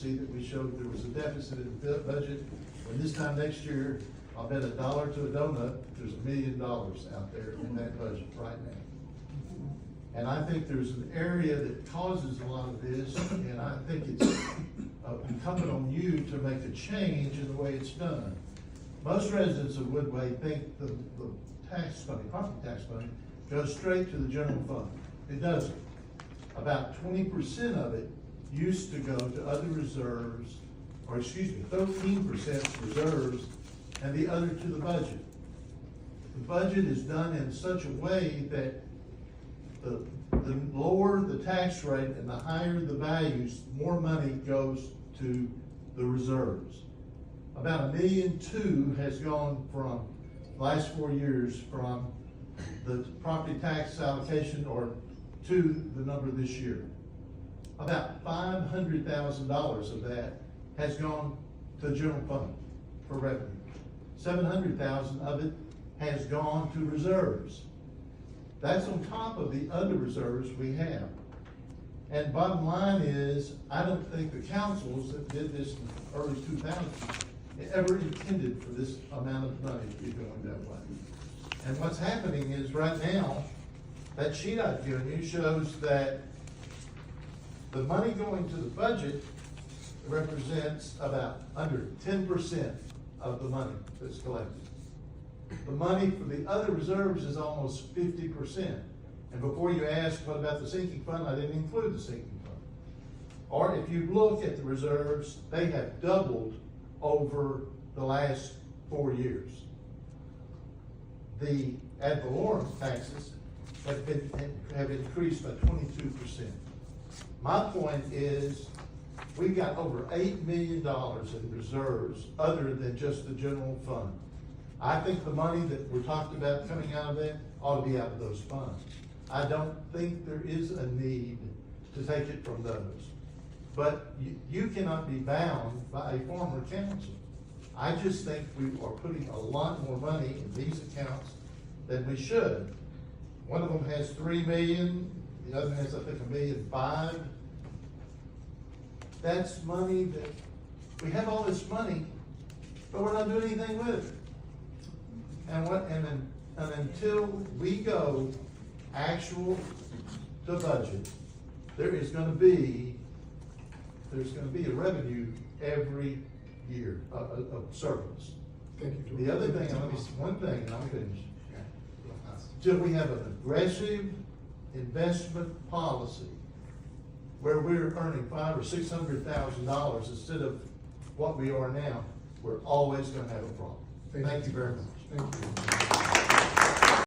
See that we showed there was a deficit in the budget, and this time next year, I'll bet $1 to a donut, there's $1 million out there in that budget right now. And I think there's an area that causes a lot of this, and I think it's incumbent on you to make a change in the way it's done. Most residents of Woodway think the tax money, property tax money, goes straight to the general fund. It doesn't. About 20% of it used to go to other reserves, or excuse me, 13% reserves, and the other to the budget. The budget is done in such a way that the lower the tax rate and the higher the values, more money goes to the reserves. About $1.2 million has gone from last 4 years from the property tax allocation or to the number this year. About $500,000 of that has gone to the general fund for revenue. $700,000 of it has gone to reserves. That's on top of the other reserves we have. And bottom line is, I don't think the councils that did this in the early 2000s ever intended for this amount of money to be going that way. And what's happening is right now, that sheet I've given you shows that the money going to the budget represents about under 10% of the money that's collected. The money for the other reserves is almost 50%. And before you ask, what about the sinking fund? I didn't include the sinking fund. Or if you look at the reserves, they have doubled over the last 4 years. The ad valorem taxes have increased by 22%. My point is, we've got over $8 million in reserves other than just the general fund. I think the money that we're talking about coming out of that ought to be out of those funds. I don't think there is a need to take it from those. But you cannot be bound by a former council. I just think we are putting a lot more money in these accounts than we should. One of them has $3 million, the other has, I think, $1.5 million. That's money that, we have all this money, but we're not doing anything with it. And until we go actual to budget, there's gonna be a revenue every year of surplus. Thank you. The other thing, one thing, and I'm finished. Till we have an aggressive investment policy where we're earning $500,000 or $600,000 instead of what we are now, we're always gonna have a problem. Thank you very much. Thank you.